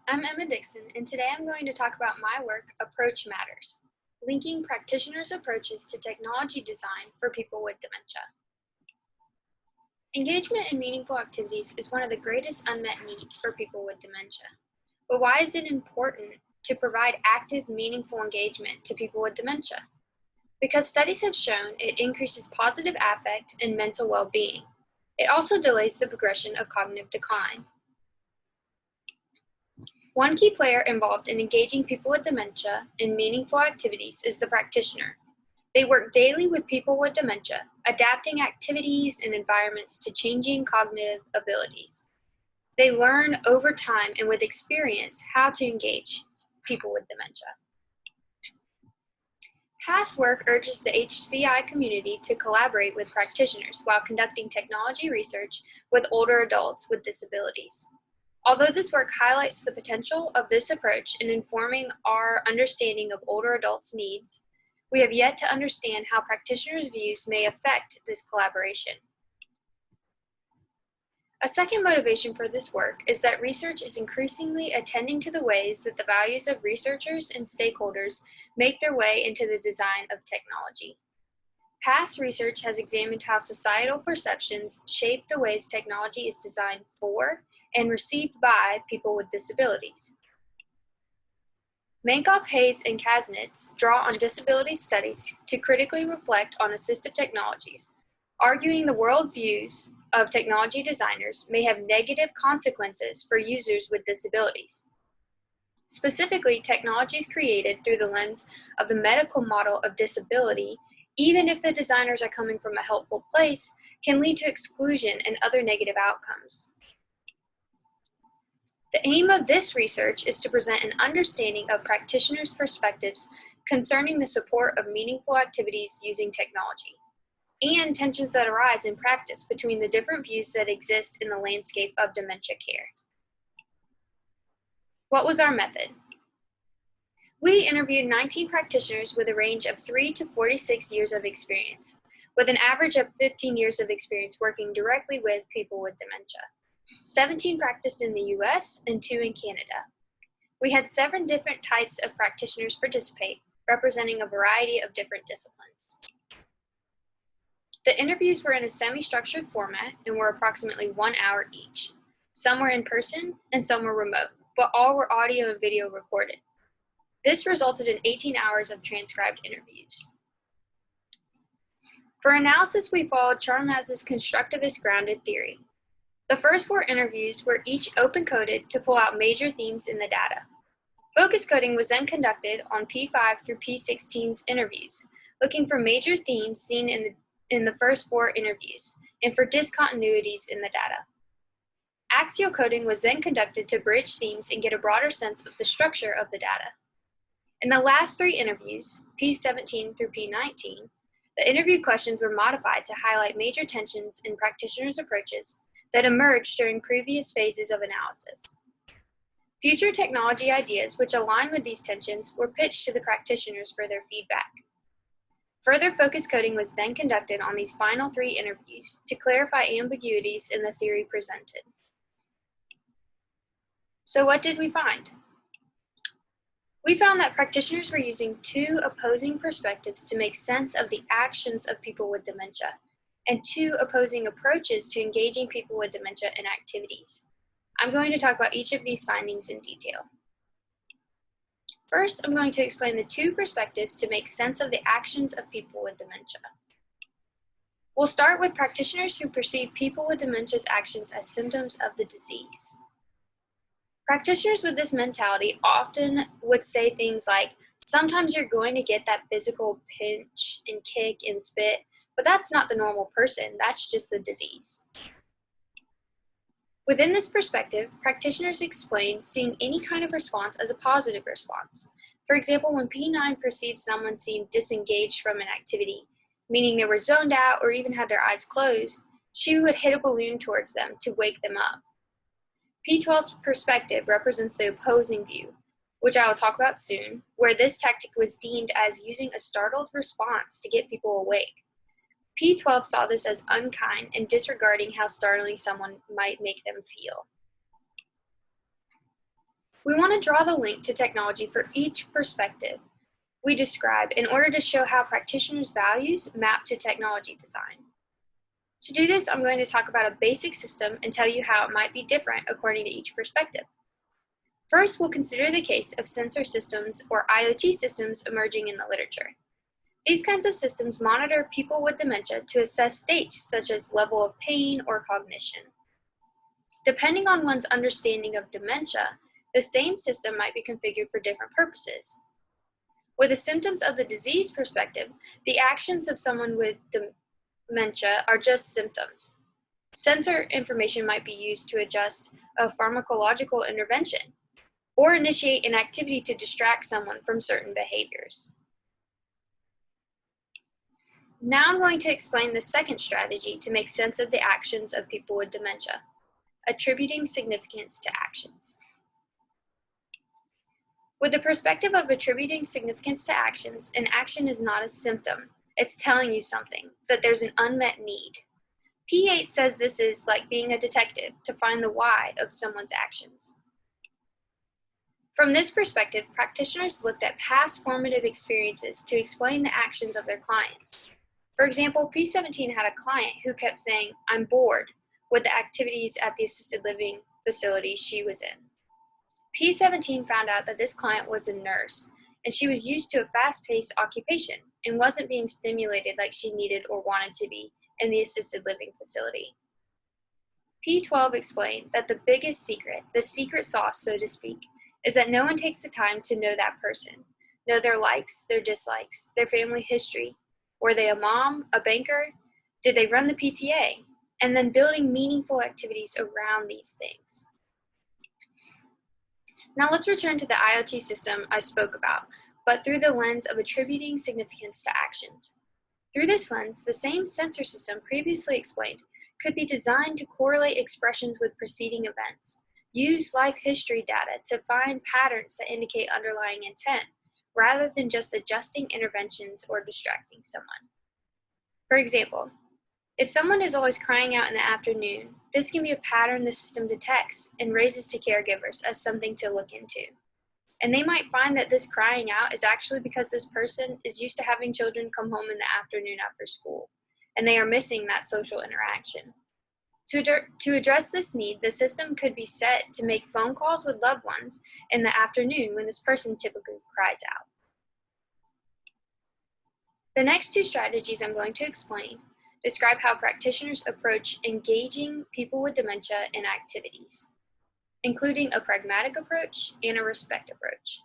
I'm Emma Dixon, and today I'm going to talk about my work, Approach Matters, linking practitioners' approaches to technology design for people with dementia. Engagement in meaningful activities is one of the greatest unmet needs for people with dementia. But why is it important to provide active, meaningful engagement to people with dementia? Because studies have shown it increases positive affect and mental well-being. It also delays the progression of cognitive decline. One key player involved in engaging people with dementia in meaningful activities is the practitioner. They work daily with people with dementia, adapting activities and environments to changing cognitive abilities. They learn over time and with experience how to engage people with dementia. Past work urges the HCI community to collaborate with practitioners while conducting technology research with older adults with disabilities. Although this work highlights the potential of this approach in informing our understanding of older adults' needs, we have yet to understand how practitioners' views may affect this collaboration. A second motivation for this work is that research is increasingly attending to the ways that the values of researchers and stakeholders make their way into the design of technology. Past research has examined how societal perceptions shape the ways technology is designed for and received by people with disabilities. Mankoff, Hayes, and Kasnitz draw on disability studies to critically reflect on assistive technologies, arguing the worldviews of technology designers may have negative consequences for users with disabilities. Specifically, technologies created through the lens of the medical model of disability, even if the designers are coming from a helpful place, can lead to exclusion and other negative outcomes. The aim of this research is to present an understanding of practitioners' perspectives concerning the support of meaningful activities using technology, and tensions that arise in practice between the different views that exist in the landscape of dementia care. What was our method? We interviewed 19 practitioners with a range of 3 to 46 years of experience, with an average of 15 years of experience working directly with people with dementia. 17 practiced in the US and 2 in Canada. We had 7 different types of practitioners participate, representing a variety of different disciplines. The interviews were in a semi-structured format and were approximately 1 hour each. Some were in person and some were remote, but all were audio and video recorded. This resulted in 18 hours of transcribed interviews. For analysis, we followed Charmaz's constructivist grounded theory. The first 4 interviews were each open-coded to pull out major themes in the data. Focus coding was then conducted on P5 through P16's interviews, looking for major themes seen in the first 4 interviews, and for discontinuities in the data. Axial coding was then conducted to bridge themes and get a broader sense of the structure of the data. In the last 3 interviews, P17 through P19, the interview questions were modified to highlight major tensions in practitioners' approaches that emerged during previous phases of analysis. Future technology ideas which align with these tensions were pitched to the practitioners for their feedback. Further focus coding was then conducted on these final 3 interviews to clarify ambiguities in the theory presented. So what did we find? We found that practitioners were using 2 opposing perspectives to make sense of the actions of people with dementia, and 2 opposing approaches to engaging people with dementia in activities. I'm going to talk about each of these findings in detail. First, I'm going to explain the 2 perspectives to make sense of the actions of people with dementia. We'll start with practitioners who perceive people with dementia's actions as symptoms of the disease. Practitioners with this mentality often would say things like, sometimes you're going to get that physical pinch and kick and spit, but that's not the normal person, that's just the disease. Within this perspective, practitioners explain seeing any kind of response as a positive response. For example, when P9 perceived someone seemed disengaged from an activity, meaning they were zoned out or even had their eyes closed, she would hit a balloon towards them to wake them up. P12's perspective represents the opposing view, which I will talk about soon, where this tactic was deemed as using a startled response to get people awake. P12 saw this as unkind and disregarding how startling someone might make them feel. We want to draw the link to technology for each perspective we describe in order to show how practitioners' values map to technology design. To do this, I'm going to talk about a basic system and tell you how it might be different according to each perspective. First, we'll consider the case of sensor systems or IoT systems emerging in the literature. These kinds of systems monitor people with dementia to assess states such as level of pain or cognition. Depending on one's understanding of dementia, the same system might be configured for different purposes. With the symptoms of the disease perspective, the actions of someone with dementia are just symptoms. Sensor information might be used to adjust a pharmacological intervention or initiate an activity to distract someone from certain behaviors. Now I'm going to explain the second strategy to make sense of the actions of people with dementia, attributing significance to actions. With the perspective of attributing significance to actions, an action is not a symptom. It's telling you something, that there's an unmet need. P8 says this is like being a detective to find the why of someone's actions. From this perspective, practitioners looked at past formative experiences to explain the actions of their clients. For example, P17 had a client who kept saying, "I'm bored," with the activities at the assisted living facility she was in. P17 found out that this client was a nurse, and she was used to a fast-paced occupation and wasn't being stimulated like she needed or wanted to be in the assisted living facility. P12 explained that the biggest secret, the secret sauce, so to speak, is that no one takes the time to know that person, know their likes, their dislikes, their family history. Were they a mom, a banker? Did they run the PTA? And then building meaningful activities around these things. Now let's return to the IoT system I spoke about, but through the lens of attributing significance to actions. Through this lens, the same sensor system previously explained could be designed to correlate expressions with preceding events, use life history data to find patterns that indicate underlying intent, rather than just adjusting interventions or distracting someone. For example, if someone is always crying out in the afternoon, this can be a pattern the system detects and raises to caregivers as something to look into. And they might find that this crying out is actually because this person is used to having children come home in the afternoon after school, and they are missing that social interaction. To address this need, the system could be set to make phone calls with loved ones in the afternoon when this person typically cries out. The next two strategies I'm going to explain describe how practitioners approach engaging people with dementia in activities, including a pragmatic approach and a respect approach.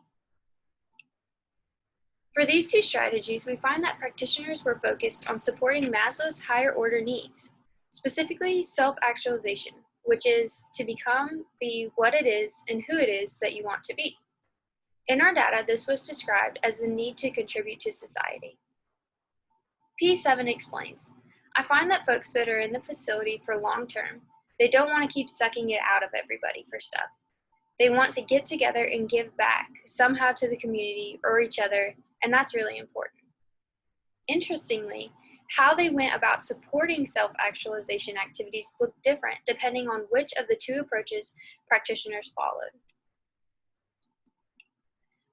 For these two strategies, we find that practitioners were focused on supporting Maslow's higher order needs, specifically self-actualization, which is to be what it is and who it is that you want to be. In our data, this was described as the need to contribute to society. P7 explains, "I find that folks that are in the facility for long term, they don't want to keep sucking it out of everybody for stuff. They want to get together and give back somehow to the community or each other, and that's really important." Interestingly, how they went about supporting self-actualization activities looked different depending on which of the two approaches practitioners followed.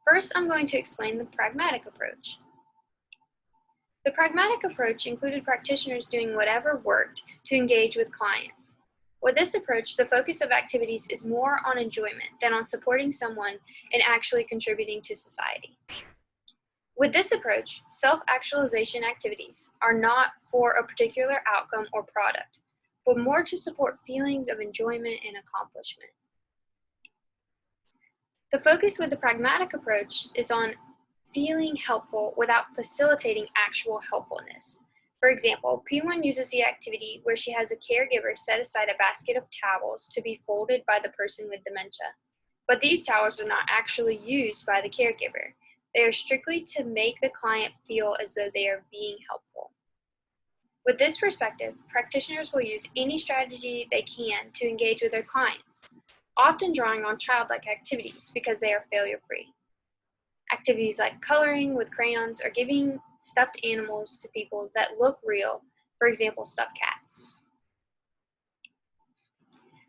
First, I'm going to explain the pragmatic approach. The pragmatic approach included practitioners doing whatever worked to engage with clients. With this approach, the focus of activities is more on enjoyment than on supporting someone and actually contributing to society. With this approach, self-actualization activities are not for a particular outcome or product, but more to support feelings of enjoyment and accomplishment. The focus with the pragmatic approach is on feeling helpful without facilitating actual helpfulness. For example, P1 uses the activity where she has a caregiver set aside a basket of towels to be folded by the person with dementia. But these towels are not actually used by the caregiver. They are strictly to make the client feel as though they are being helpful. With this perspective, practitioners will use any strategy they can to engage with their clients, often drawing on childlike activities because they are failure-free. Activities like coloring with crayons or giving stuffed animals to people that look real, for example, stuffed cats.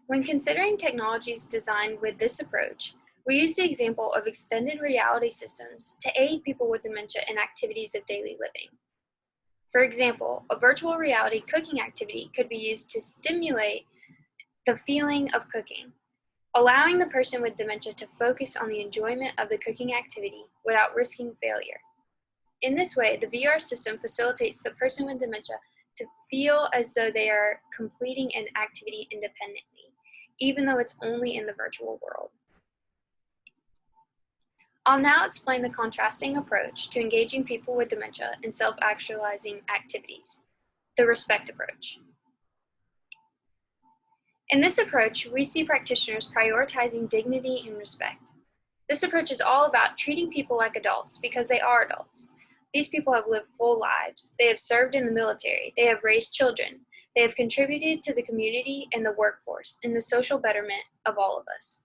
When considering technologies designed with this approach, We use the example of extended reality systems to aid people with dementia in activities of daily living. For example, a virtual reality cooking activity could be used to stimulate the feeling of cooking, allowing the person with dementia to focus on the enjoyment of the cooking activity without risking failure. In this way, the VR system facilitates the person with dementia to feel as though they are completing an activity independently, even though it's only in the virtual world. I'll now explain the contrasting approach to engaging people with dementia in self-actualizing activities, the RESPECT approach. In this approach, we see practitioners prioritizing dignity and respect. This approach is all about treating people like adults because they are adults. These people have lived full lives. They have served in the military. They have raised children. They have contributed to the community and the workforce and the social betterment of all of us.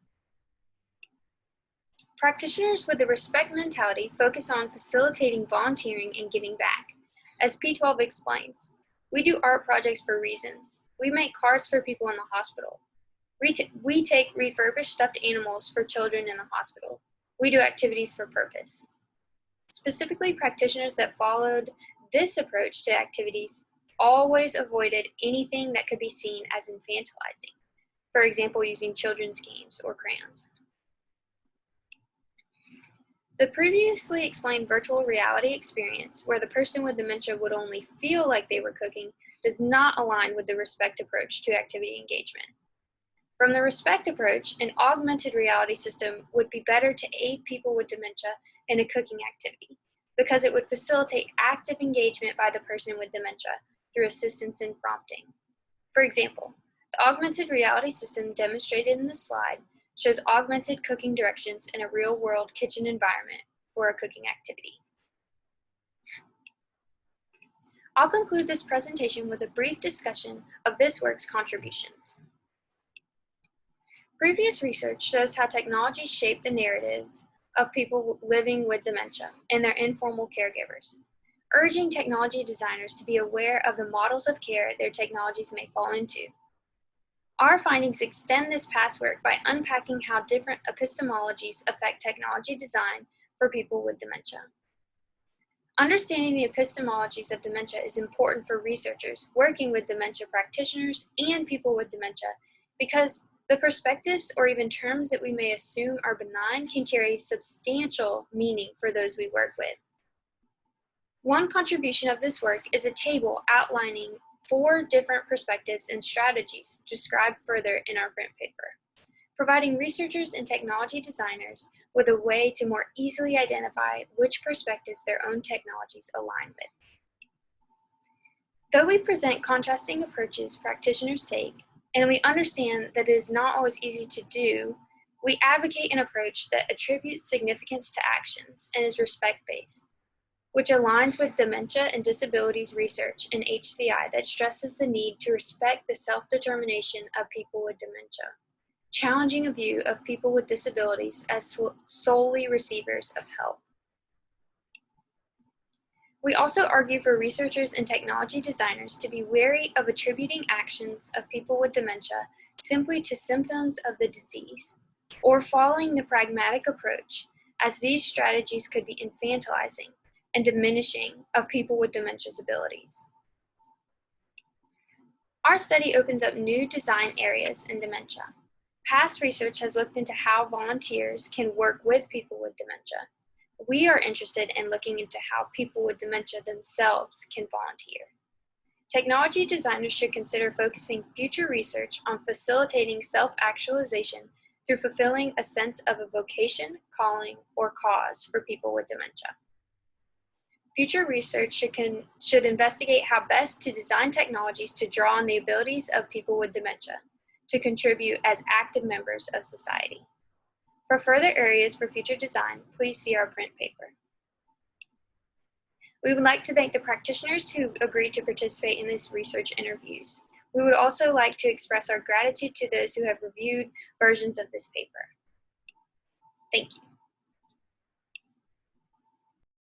Practitioners with the RESPECT mentality focus on facilitating volunteering and giving back. As P12 explains, we do art projects for reasons. We make cards for people in the hospital. We take refurbished stuffed animals for children in the hospital. We do activities for purpose. Specifically, practitioners that followed this approach to activities always avoided anything that could be seen as infantilizing, for example, using children's games or crayons. The previously explained virtual reality experience, where the person with dementia would only feel like they were cooking, does not align with the RESPECT approach to activity engagement. From the RESPECT approach, an augmented reality system would be better to aid people with dementia in a cooking activity, because it would facilitate active engagement by the person with dementia through assistance in prompting. For example, the augmented reality system demonstrated in the slide shows augmented cooking directions in a real-world kitchen environment for a cooking activity. I'll conclude this presentation with a brief discussion of this work's contributions. Previous research shows how technology shaped the narrative of people living with dementia and their informal caregivers, urging technology designers to be aware of the models of care their technologies may fall into. Our findings extend this past work by unpacking how different epistemologies affect technology design for people with dementia. Understanding the epistemologies of dementia is important for researchers working with dementia practitioners and people with dementia because the perspectives or even terms that we may assume are benign can carry substantial meaning for those we work with. One contribution of this work is a table outlining 4 different perspectives and strategies described further in our print paper, providing researchers and technology designers with a way to more easily identify which perspectives their own technologies align with. Though we present contrasting approaches practitioners take, and we understand that it is not always easy to do, we advocate an approach that attributes significance to actions and is respect-based, which aligns with dementia and disabilities research in HCI that stresses the need to respect the self-determination of people with dementia, challenging a view of people with disabilities as solely receivers of help. We also argue for researchers and technology designers to be wary of attributing actions of people with dementia simply to symptoms of the disease, or following the pragmatic approach, as these strategies could be infantilizing and diminishing of people with dementia's abilities. Our study opens up new design areas in dementia. Past research has looked into how volunteers can work with people with dementia. We are interested in looking into how people with dementia themselves can volunteer. Technology designers should consider focusing future research on facilitating self-actualization through fulfilling a sense of a vocation, calling, or cause for people with dementia. Future research should investigate how best to design technologies to draw on the abilities of people with dementia to contribute as active members of society. For further areas for future design, please see our print paper. We would like to thank the practitioners who agreed to participate in these research interviews. We would also like to express our gratitude to those who have reviewed versions of this paper. Thank you.